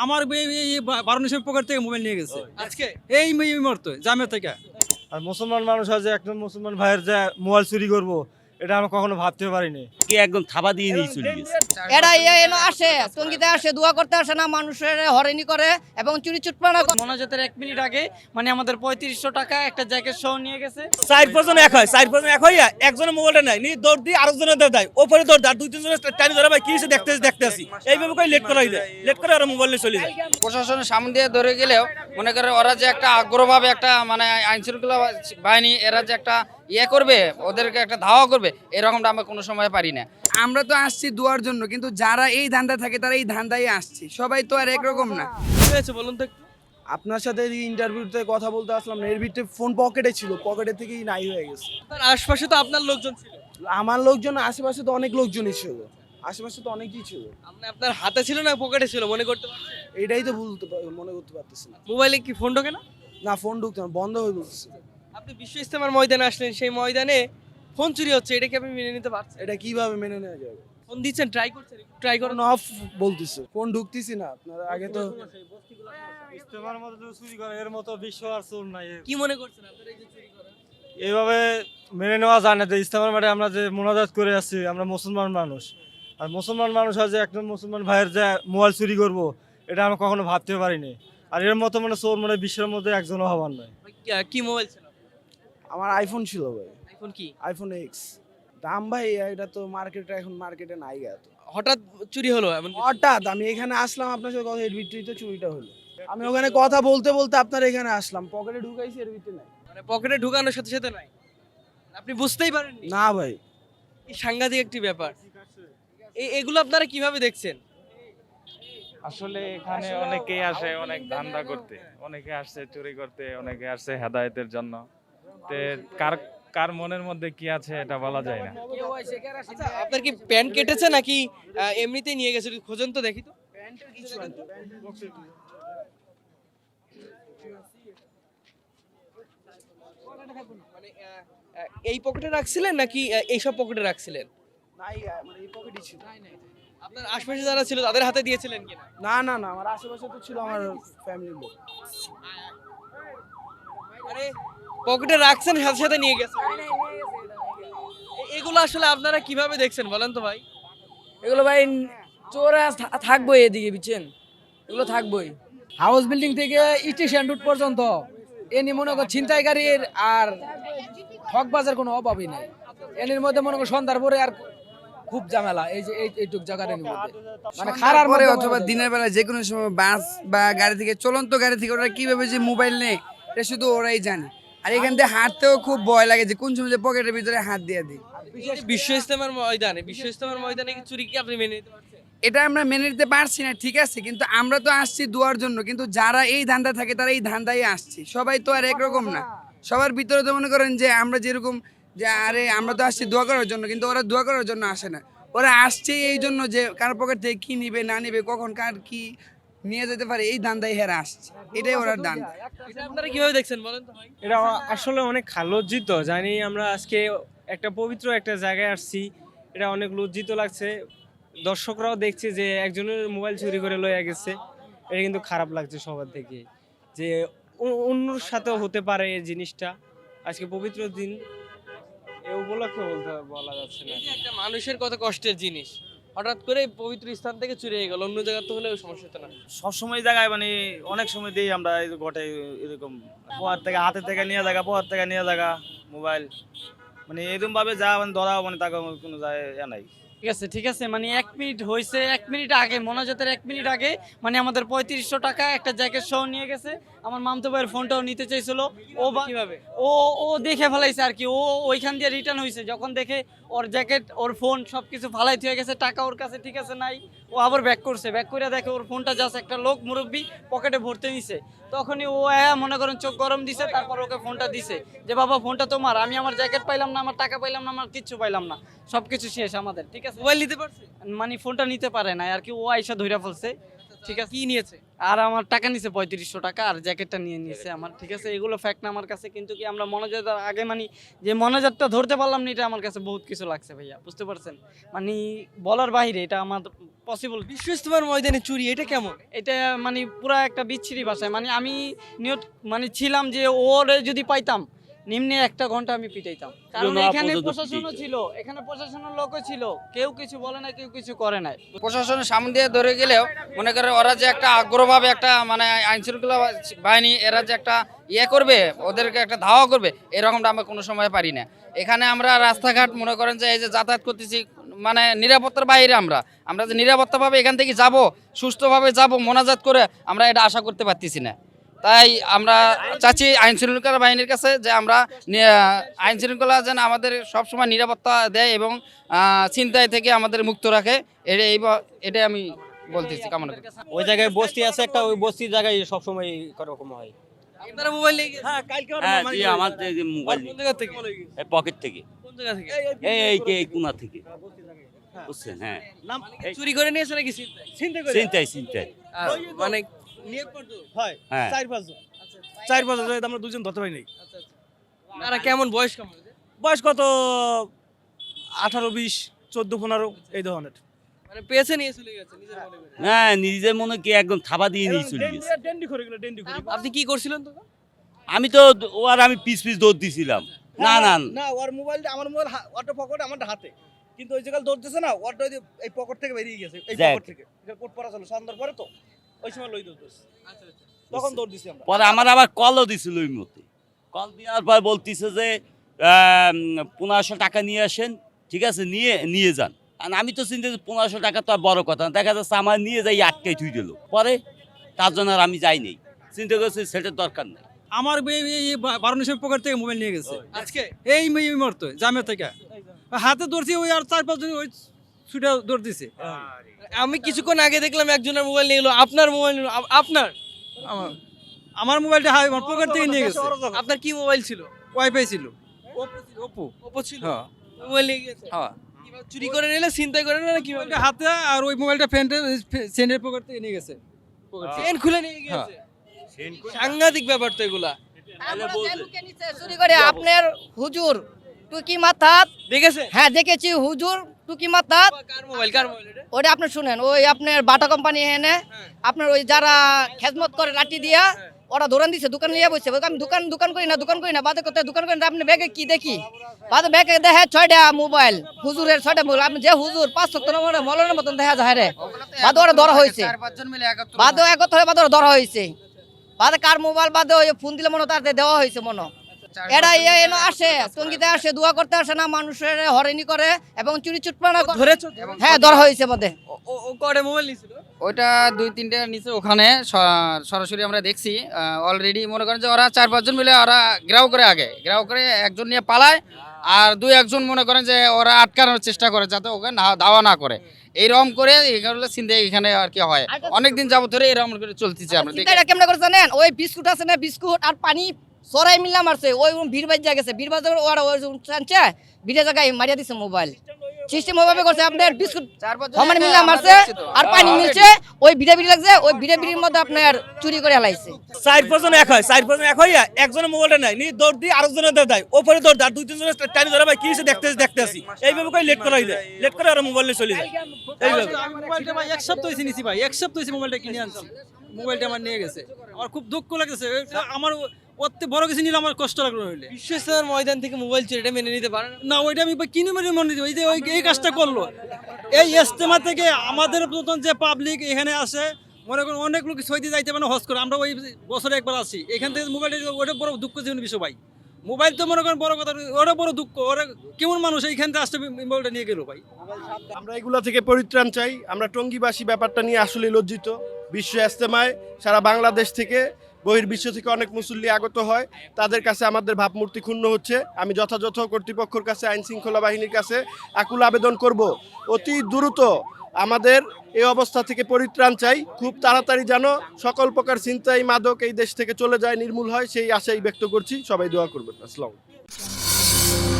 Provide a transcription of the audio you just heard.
আমার বারো পকেট থেকে মোবাইল নিয়ে গেছে আজকে এই মুহূর্তে জামে থেকে। আর মুসলমান মানুষ আছে, একজন মুসলমান ভাইয়ের যে মোবাইল চুরি করবো, এটা আমি কখনো ভাবতে পারিনি। কি একদম থাবা দিয়ে নিয়ে চলে গেছে। এরা এনো আসে টঙ্গিতে আসে দোয়া করতে আসে না, মানুষের হরেনি করে এবং চুরি চুটপানা করে। মোনাজাতের 1 মিনিট আগে মানে আমাদের 3500 টাকা একটা জ্যাকেট সহ নিয়ে গেছে। 4 এক হয়, 4 এক হইয়া একজনের মোবাইলটা নাই নি দৌড় দিয়ে আরেকজনের দেয়, ওপরে দৌড় আর 2-3 জনের টাইম ধরে ভাই কি হইছে দেখতে আসি, এইভাবে কই লেট করাই দেয়, লেট করে আর মোবাইলে চলে যায়। প্রশাসনের সামনে দিয়ে ধরে গেলেও মনে করে ওরা যে একটা আগ্রহভাবে একটা মানে আইন শৃঙ্খলা বাহিনী এরা যে একটা করবে, ওদেরকে একটা ধাওয়া করবে, এরকমটা আমরা কোনো সময় পারি না। আমরা তো আসছি দুয়ার জন্য, কিন্তু যারা এই ধান্দা থাকে তারা এই ধান্দায় আসছে, সবাই তো আর একরকম না। কি হয়েছে বলুন তো একটু? আপনার সাথে ইন্টারভিউতে কথা বলতে আসলাম না, এর ভিতরে ফোন পকেটে ছিল, পকেটে থেকেই নাই হয়ে গেছে। আপনার আশপাশে তো আপনার লোকজন ছিল। আমার লোকজন আশেপাশে তো অনেক লোকজনই ছিল, আশেপাশে তো অনেকই ছিল। আপনার হাতে ছিল না পকেটে ছিল মনে করতে পারছেন? এটাই তো মনে করতে পারতেছি না। মোবাইলে কি ফোন ঢোকে না? না, ফোন ঢুকতে না, বন্ধ হয়ে বলতেছে। আপনি বিশ্ব ইজতেমার ময়দানে আসলেন, সেই ময়দানে ফোন চুরি হচ্ছে, এটা কি আপনি মেনে নিতে পারছেন? এটা কিভাবে মেনে নেওয়া যাবে? ফোন দিচ্ছেন, ট্রাই করছেন, ট্রাই ফোন করুন। অফ বলতেছে, ফোন ঢুকতেছি না। আপনার আগে তো ইস্তেমার মতো যে চুরি করে এর মতো বিশ্ব আর চোর নাই। কি মনে করছেন আপনারা এই যে চুরি করেন? এইভাবে মেনে নেওয়া যায় না যে ইস্তেমার মাঠে আমরা যে মোনাজাত করে আসছি, আমরা মুসলমান মানুষ। আর মুসলমান মানুষ আছে, একজন মুসলমান ভাইয়ের যে মোবাইল চুরি করবো, এটা আমি কখনো ভাবতে পারিনি। আর এর মতো মানে চোর মানে বিশ্বের মধ্যে একজনও হবার নয়। কি মোবাইল ছিল? আমার আইফোন ছিল ভাই, আইফোন কি? IPhone x. দাম ভাই এটা তো এখন মার্কেটে নাই এত। হঠাৎ চুরি হলো এমন কিছু? হঠাৎ আমি এখানে আসলাম, আপনার সাথে কথা, এর ভিতরেই তো চুরিটা হলো। আমি ওখানে কথা বলতে বলতে আপনার এখানে আসলাম, পকেটে ঢুকাইছি, এর ভিতরে নাই। মানে পকেটে ঢুকানোর সাথে সাথে নাই, আপনি বুঝতেই পারেননি? না ভাই, এই সাংঘাতিক একটি ব্যাপার। এগুলো আপনারা কিভাবে দেখছেন? আসলে এখানে অনেকেই আসে অনেক ধান্দা করতে, অনেকে আসছে চুরি করতে, অনেকে আসছে হেদায়েতের জন্য। তে কার কার মনের মধ্যে কি আছে এটা বলা যায় না। আচ্ছা, আপনার কি প্যান্ট কেটেছে নাকি এমনিতেই নিয়ে গেছে? একটু খোঁজেন তো দেখি তো। মানে এই পকেটে রাখছিলেন নাকি এইসব পকেটে রাখছিলেন? নাই, মানে এই পকেটই ছিল। আপনার আশপাশে যারা ছিল তাদের হাতে দিয়েছিলেন কিনা? না না না, আমার আশেপাশে তো ছিল আমার ফ্যামিলির লোক। মানে পকেটে রাখছেন, সাথে সাথে নিয়ে গেছেন। এগুলো আসলে আপনারা কিভাবে দেখছেন বলেন তো ভাই? এগুলো ভাই চোরা থাকবোই এদিকে, বুঝছেন? এগুলো থাকবোই হাউস বিল্ডিং থেকে স্টেশন রুট পর্যন্ত। এনি মনে করো ছিনতাইকারীর আর ঠকবাজের কোনো অভাবই নাই। এর মধ্যে মনে করো সন্ধ্যার পরে আর খুব ঝামেলা এই যে এইটুক জায়গার মধ্যে, মানে খারাপ পরে অথবা দিনের বেলা যে কোনো সময় বাস বা গাড়ি থেকে, চলন্ত গাড়ি থেকে ওরা কিভাবে যে মোবাইল নেয় এটা শুধু ওরাই জানে। আর এখান থেকে হাঁটতেও খুব ভয় লাগে যে কোন সময় যে পকেটের ভিতরে হাত দিয়ে দিই। বিশ্ব ইজতেমার ময়দানে কি চুরি কি আপনি মেনে নিতে পারছেন? এটা আমরা মেনে নিতে পারছি না, ঠিক আছে, কিন্তু আমরা তো আসছি দুয়ার জন্য, কিন্তু যারা এই ধান্দা থাকে তারা এই ধান্দায় আসছে, সবাই তো আর একরকম না। সবার ভিতরে তো মনে করেন যে আমরা যেরকম যে আরে আমরা তো আসছি দোয়া করার জন্য, কিন্তু ওরা দোয়া করার জন্য আসে না, ওরা আসছে এই জন্য যে কার পকেট থেকে কি নিবে না নিবে, কখন কার কি নিয়ে যেতে পারে, এই ধান্দায় হেরা আসছে। এটাই ওরার ধান্দা। এটা আপনারা কিভাবে দেখছেন বলেন তো ভাই? এটা আসলে অনেক লজ্জিত জানি আমরা আজকে একটা পবিত্র একটা জায়গায় আসছি, এটা অনেক লজ্জিত লাগছে। দর্শকরাও দেখছে যে একজনের মোবাইল চুরি করে লয়ে গেছে, এটা কিন্তু খারাপ লাগছে সবার থেকে, যে অন্যর সাথেও হতে পারে এই জিনিসটা। আজকে পবিত্র দিন, এ উপলক্ষে বলা যাচ্ছে না। এই যে একটা মানুষের কত কষ্টের জিনিস, হঠাৎ করে পবিত্র স্থান থেকে চুরি হয়ে গেল, অন্য জায়গা তো হলে সমস্যা হতো না। সবসময় জায়গায় মানে অনেক সময় দিই আমরা ঘটে এরকম, পোহার থেকে হাতে থেকে নিয়ে জায়গা, পোহার থেকে নিয়ে জায়গা মোবাইল, মানে এরকম ভাবে যা মানে ধরা মানে তাকে কোনো যায় নাই। ঠিক আছে, মানে 1 মিনিট হয়েছে, 1 মিনিট আগে মোনাজাতের 1 মিনিট আগে মানে আমাদের 3500 টাকা একটা জ্যাকেট সহ নিয়ে গেছে। আমার মামতো ভাইয়ের ফোনটাও নিতে চাইছিল, ও কিভাবে ও দেখে ফেলাইছে আর কি। ও ওইখান দিয়ে রিটার্ন হয়েছে, যখন দেখে ওর জ্যাকেট ওর ফোন সবকিছু ফালাইতে হয়ে গেছে, টাকা ওর কাছে ঠিক আছে নাই, ও আবার ব্যাক করছে, ব্যাক করে দেখে ওর ফোনটা জাস্ট একটা লোক মুরব্বী পকেটে ভরতে নিছে। তখনই ও মনে করেন চোখ গরম দিছে, তারপর ওকে ফোনটা দিছে যে বাবা ফোনটা তোমার, আমি আমার জ্যাকেট পাইলাম না, আমার টাকা পাইলাম না, আমার কিচ্ছু পাইলাম না, সবকিছু শেষ আমাদের, ঠিক আছে। মোবাইল নিতে পারছে মানে ফোনটা নিতে পারে না আর কি, ও আইসা ধইরা ফেলছে। ঠিক আছে, কি নিয়েছে? আর আমার টাকা নিছে 3500 টাকা, আর জ্যাকেটটা নিয়ে নিয়েছে আমার, ঠিক আছে। এগুলো ফ্যাক্ট না আমার কাছে, কিন্তু কি আমরা মনোজাতের আগে মানে যে মনোজাতটা ধরতে পারলাম না, এটা আমার কাছে বহুত কিছু লাগছে ভাইয়া, বুঝতে পারছেন? মানে বলার বাইরে, এটা আমার পসিবল। বিশ্ব ইজতেমার ময়দানে চুরি, এটা কেমন? এটা মানে পুরা একটা বিচ্ছিরি ভাষায়, মানে আমি নিয়ত মানে ছিলাম যে ওরে যদি পাইতাম নিম্নে 1 ঘন্টা আমি পিটাইতাম, কারণ এখানে প্রশাসনও ছিল, এখানে প্রশাসনের লোকও ছিল, কেউ কিছু বলে না, কেউ কিছু করে নাই। প্রশাসনের সামনে দিয়ে ধরে গেলেও মনে করে ওরা যে একটা আগ্রহভাবে একটা মানে আইন শৃঙ্খলা বাহিনী এরা যে একটা করবে, ওদেরকে একটা ধাওয়া করবে, এরকমটা আমরা কোনো সময় পারি না। এখানে আমরা রাস্তাঘাট মনে করেন যে এই যে যাতায়াত করতেছি, মানে নিরাপত্তার বাইরে আমরা যে নিরাপত্তাভাবে এখান থেকে যাব, সুস্থভাবে যাব মোনাজাত করে, আমরা এটা আশা করতে পারতেছি না। তাই আমরা চাচ্ছি আইন শৃঙ্খলা বাহিনীর কাছে যে আমরা আইন শৃঙ্খলা যেন আমাদের সবসময় নিরাপত্তা দেয় এবং ছিনতাই থেকে আমাদের মুক্ত রাখে, এটাই আমি বলতেছি, কামনা করি। ওই জায়গায় বস্তি আছে একটা, ওই বস্তির জায়গায় সবসময় এরকম হয়। আপনারা মোবাইল নিয়ে গেছেন? হ্যাঁ, কালকে আমার মোবাইল কোন জায়গা থেকে? পকেট থেকে, কোন জায়গা থেকে? এই কোনা থেকে, বুঝছেন? হ্যাঁ, চুরি করে নিয়েছে নাকি ছিনতাই? চিন্তাই মানে নিয়ে পড়তো হয় হ্যাঁ। 4-5 জন, 4-5 জন, আমরা দুজন ধরতে পারি নাই। তারা কেমন, বয়স কেমন? বয়স কত 18, 20, 14, 15 এই ধরনের। মানে পেয়েছে নিয়ে চলে গেছে নিজের মনে করে। হ্যাঁ, নিজের মনে কি একদম থাবা দিয়ে নিয়ে চলে গেছে। ডেন্ডি করে গেল, ডেন্ডি করে। আপনি কি করছিলেন তো? আমি তো আমি পিস দৌড় দিছিলাম। না না না, ওর মোবাইলটা, আমার মোবাইল ওটা পকেটে, আমার হাতে, কিন্তু ওই জায়গায় দৌড়তেছে না, ওটা এই পকেট থেকে বেরিয়ে গেছে, এই পকেট থেকে। এটা কোট পরা ছিল সন্ধ্যার পরে, তো ওই সময় লই দৌড়তেছে, তখন দৌড় দিছি আমরা। পরে আমার আবার কলও দিছিল ওই মতে। কল দেওয়ার পর বলতিছে যে 1500 টাকা নিয়ে আসেন, ঠিক আছে, নিয়ে যান। আর আমি তো চিন্তা 1500 টাকা তো আর বড় কথা না, দেখা যাচ্ছে আমার নিয়ে যাই আটকাই থুই দিল। পরে তার জন্য আর আমি যাই নাই, চিন্তা করছি সেটার দরকার নেই। আমার এই বারণেশ্বর পকেট থেকে মোবাইল নিয়ে গেছে আজকে এই মুহূর্তে জামে থেকে হাতে ধরছি, ওই আর 4-5 জন ওই ছুটে দৌড় দিছে। আমি কিছুক্ষণ আগে দেখলাম একজনের মোবাইল নিয়ে গেলো, আপনার মোবাইল নিল, আপনার আমার মোবাইলটা আমার পকেট থেকে নিয়ে গেছে। আপনার কি মোবাইল ছিল? ওয়াইফাই ছিল, ওপো। ওপো ছিল, হ্যাঁ মোবাইল নিয়ে গেছে। হ্যাঁ, কিভাবে চুরি করে নিলে, ছিনতাই করে নিলে কিভাবে? মোবাইলটা হাতে, আর ওই মোবাইলটা সেন্টের পকেট থেকে নিয়ে গেছে। চেন খুলে নিয়ে গেছে। সাংঘাতিক ব্যাপার তো এগুলা। চুরি করে আপনার হুজুর টুকি মাথাত দেখেছে? হ্যাঁ দেখেছি, হুজুর টুকি মাথাত। কার মোবাইল, কার মোবাইল এটা? ওটা আপনি শুনেন, ওই আপনার বাটা কোম্পানি এনে আপনার ওই যারা খেদমত করে লাঠি দিয়া ওরা ধরেন দিছে, দোকান নিয়ে বসছে। আমি দোকান করি না বাদে কোথায় দোকান করি না। আপনি ব্যাগে কি দেখি, বাদে ব্যাগে দেখে 6টা মোবাইল, হুজুরের 6টা মোবাইল। আপনি যে হুজুর 5 সপ্তাহ মলনের মতন দেখা যায় রে, বাদে ওরা ধরা হয়েছে, বাদে একত্র ধরা হয়েছে। বাদে কার মোবাইল, বাদে ওই ফোন দিলে মনে তার দেওয়া হয়েছে মনে। এরা এনো আসে, টঙ্গিতে আসে, দোয়া করতে আসে না, মানুষের হরেনি করে এবং চুরি চুটপানা করে। ধরেছো? হ্যাঁ, ধরা হয়েছে বাদে। ও কয়টা মোবাইল নিছিল? ওইটা 2-3টা নিচে ওখানে সরাসরি আমরা দেখছি। অলরেডি মনে করেন যে ওরা 4-5 জন মিলে ওরা গ্রাও করে একজন নিয়ে পালায়, আর 2-1 মনে করেন যে ওরা আটকানোর চেষ্টা করে যাতে ওকে ধাওয়া না করে। এইরকম করে এগুলো চিন্তায় এখানে আর কি হয়, অনেকদিন যাবত ধরে এরকম করে চলতেছে। আমরা দেখি চিন্তাটা কেমন করে জানেন, ওই বিস্কুট আছে না, বিস্কুট আর পানি সরাই মিললাম মারছে, ওই ভিড় বাজ গেছে, ভিড় বাজ ওরা ওই টানছে, ভিড়ে জায়গায় মারিয়া দিছে মোবাইল। সিস্টেম ওভাবে করছে, আপনার বিস্কুট সমান মিললাম মারছে আর পানি মিলছে, ওই ভিড়ে লাগছে, ওই ভিড়ের মধ্যে আপনার চুরি করে হেলাইছে। 4-5 জন এক হয়, 4-5 জন এক হইয়া একজনের মোবাইলটা নেয়, নিয়ে দৌড় দিয়ে আরেকজনের দেয়, ওপরে দৌড় দেয়, আর 2-3 জনের টানি ধরে ভাই কি হইছে দেখতে আসি, এইভাবে করে লেট করাই দেয়, লেট করে ওরা মোবাইল নিয়ে চলে যায়। এইভাবে আমি মোবাইলটা ভাই 1 সপ্তাহ হয়েছে নিছি ভাই, 1 সপ্তাহ হয়েছে মোবাইলটা কিনে আনছি, মোবাইলটা আমার নিয়ে গেছে। আমার খুব দুঃখ লাগতেছে, আমার অত বড় কিছু নিলে আমার কষ্ট লাগলো। হইলে বিশ্ব ইজতেমার ময়দান থেকে মোবাইল চুরি, এটা মেনে নিতে পারেন না, ওইটা আমি কিনে মেরে মনে দিই, যে এই কাজটা করলো। এই ইজতেমা থেকে আমাদের মতন যে পাবলিক এখানে আসে, মনে করেন অনেক লোক সৌদি যাইতে পারে হজ করে, আমরা ওই বছরে একবার আসি, এখান থেকে মোবাইলটা ওটা বড় দুঃখজনক বিষয় ভাই। মোবাইল তো মনে করেন বড় কথা, ওটা বড় দুঃখ। ওরা কেমন মানুষ এইখান থেকে আসতে মোবাইলটা নিয়ে গেল ভাই। আমরা এগুলা থেকে পরিত্রাণ চাই। আমরা টঙ্গীবাসী ব্যাপারটা নিয়ে আসলে লজ্জিত। বিশ্ব ইজতেমায় সারা বাংলাদেশ থেকে, বহির্বিশ্ব থেকে অনেক মুসল্লি আগত হয়, তাদের কাছে আমাদের ভাবমূর্তি ক্ষুণ্ণ হচ্ছে। আমি যথাযথ কর্তৃপক্ষের কাছে, আইন শৃঙ্খলা বাহিনীর কাছে আকুল আবেদন করব, অতি দ্রুত আমাদের এই অবস্থা থেকে পরিত্রাণ চাই। খুব তাড়াতাড়ি যেন সকল প্রকার ছিনতাই, মাদক এই দেশ থেকে চলে যায়, নির্মূল হয়, সেই আশাই ব্যক্ত করছি। সবাই দোয়া করবেন। আসসালামু আলাইকুম।